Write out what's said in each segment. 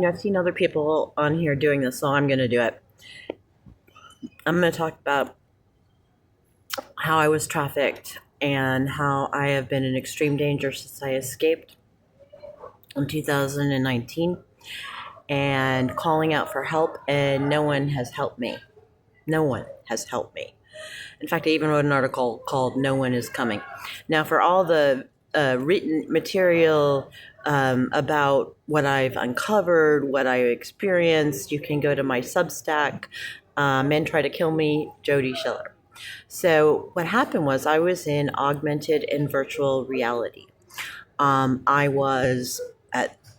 I've seen other people on here doing this, so I'm going to do it. I'm going to talk about how I was trafficked and how I have been in extreme danger since I escaped in 2019 and calling out for help, and no one has helped me. No one has helped me. In fact, I even wrote an article called No One Is Coming. Now, for all the written material about what I've uncovered, what I experienced, you can go to my Substack, Men Try to Kill Me, Jodi Schiller. So what happened was I was in augmented and virtual reality. I was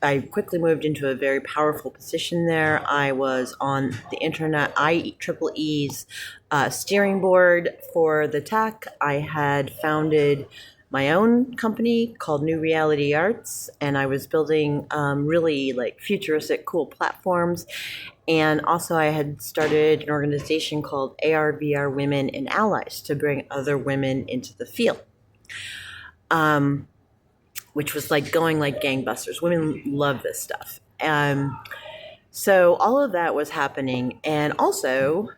I quickly moved into a very powerful position there. I was on the internet, IEEE's steering board for the tech. I had founded my own company called New Reality Arts, and I was building really like futuristic, cool platforms. And also, I had started an organization called AR/VR Women and Allies to bring other women into the field. Which was like going like gangbusters. Women love this stuff. So all of that was happening. And also,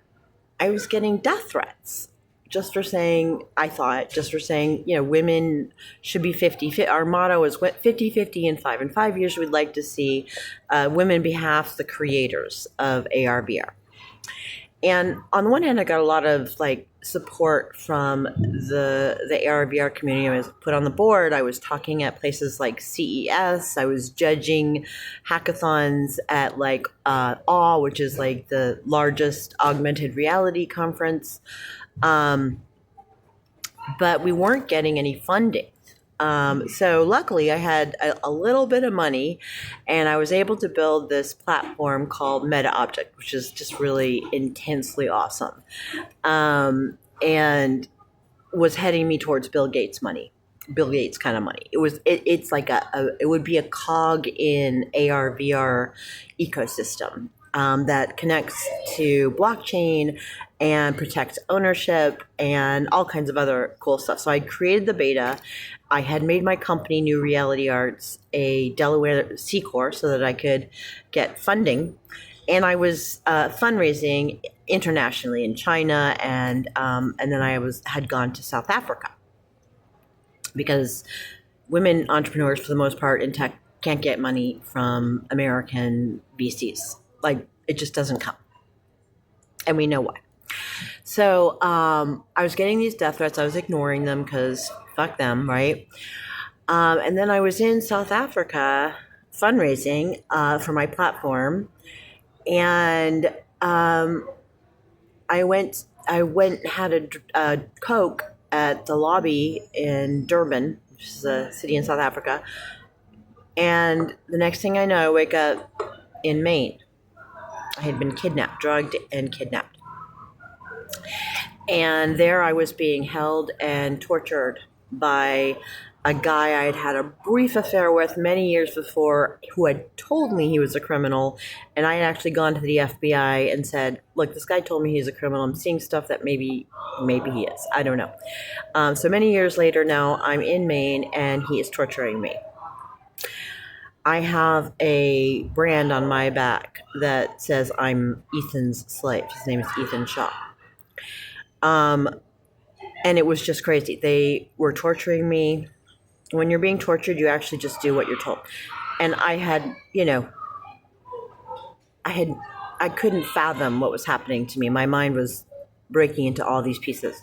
I was getting death threats just for saying, women should be 50. Our motto is 50, 50, and 5. In 5 years, we'd like to see women be half the creators of AR/VR. And on the one hand, I got a lot of like support from the AR/VR community. I was put on the board. I was talking at places like CES. I was judging hackathons at like AWE, which is like the largest augmented reality conference. But we weren't getting any funding. So luckily I had a little bit of money, and I was able to build this platform called Meta Object, which is just really intensely awesome. And was heading me towards Bill Gates kind of money. It's like it would be a cog in AR/VR ecosystem that connects to blockchain and protects ownership and all kinds of other cool stuff. So I created the beta. I had made my company, New Reality Arts, a Delaware C Corp so that I could get funding. And I was fundraising internationally in China, and then had gone to South Africa because women entrepreneurs, for the most part, in tech can't get money from American VCs. Like, it just doesn't come, and we know why. So I was getting these death threats. I was ignoring them because fuck them, right? And then I was in South Africa fundraising for my platform, and I went had a Coke at the lobby in Durban, which is a city in South Africa. And the next thing I know, I wake up in Maine. I had been drugged and kidnapped. And there I was being held and tortured by a guy I had had a brief affair with many years before, who had told me he was a criminal. And I had actually gone to the FBI and said, look, this guy told me he's a criminal. I'm seeing stuff that maybe he is. I don't know. So many years later now, I'm in Maine and he is torturing me. I have a brand on my back that says I'm Ethan's slave. His name is Ethan Shaw. And it was just crazy. They were torturing me. When you're being tortured, you actually just do what you're told. And I had, I couldn't fathom what was happening to me. My mind was breaking into all these pieces.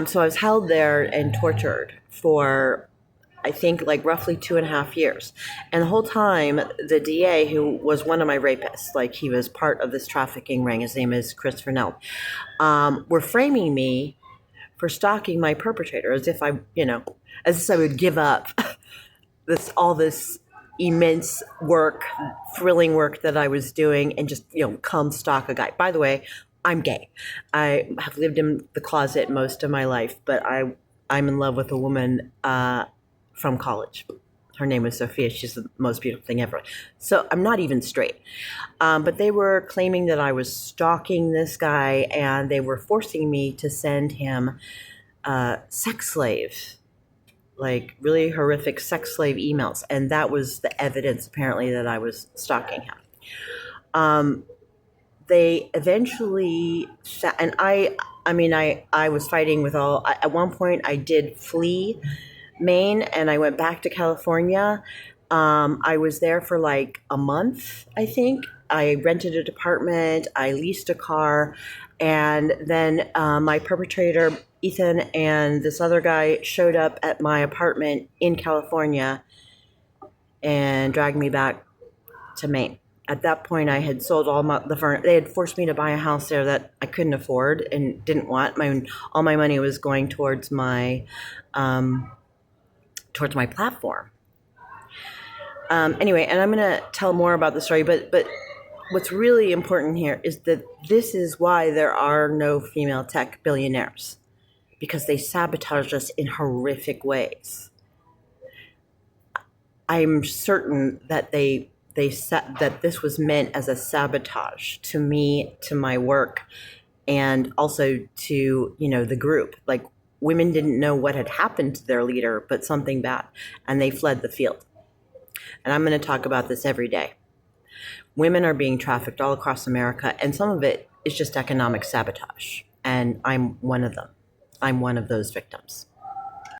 So I was held there and tortured for, I think, like roughly 2.5 years. And the whole time, the DA, who was one of my rapists, like he was part of this trafficking ring, his name is Christopher Nell, were framing me for stalking my perpetrator, as if I would give up all this immense work, thrilling work that I was doing, and just, come stalk a guy. By the way, I'm gay. I have lived in the closet most of my life, but I'm in love with a woman from college. Her name was Sophia. She's the most beautiful thing ever. So I'm not even straight. But they were claiming that I was stalking this guy, and they were forcing me to send him sex slave like really horrific sex slave emails, and that was the evidence apparently that I was stalking him. They eventually and I was fighting with all. At one point, I did flee Maine and I went back to California. I was there for like a month, I think. I rented an apartment, I leased a car, and then my perpetrator, Ethan, and this other guy showed up at my apartment in California and dragged me back to Maine. At that point, I had sold all the furniture. They had forced me to buy a house there that I couldn't afford and didn't want. All my money was going towards my platform. Anyway, and I'm going to tell more about the story, but what's really important here is that this is why there are no female tech billionaires, because they sabotage us in horrific ways. I'm certain that they said that this was meant as a sabotage to me, to my work, and also to, the group. Like, women didn't know what had happened to their leader, but something bad, and they fled the field. And I'm going to talk about this every day. Women are being trafficked all across America, and some of it is just economic sabotage. And I'm one of them. I'm one of those victims.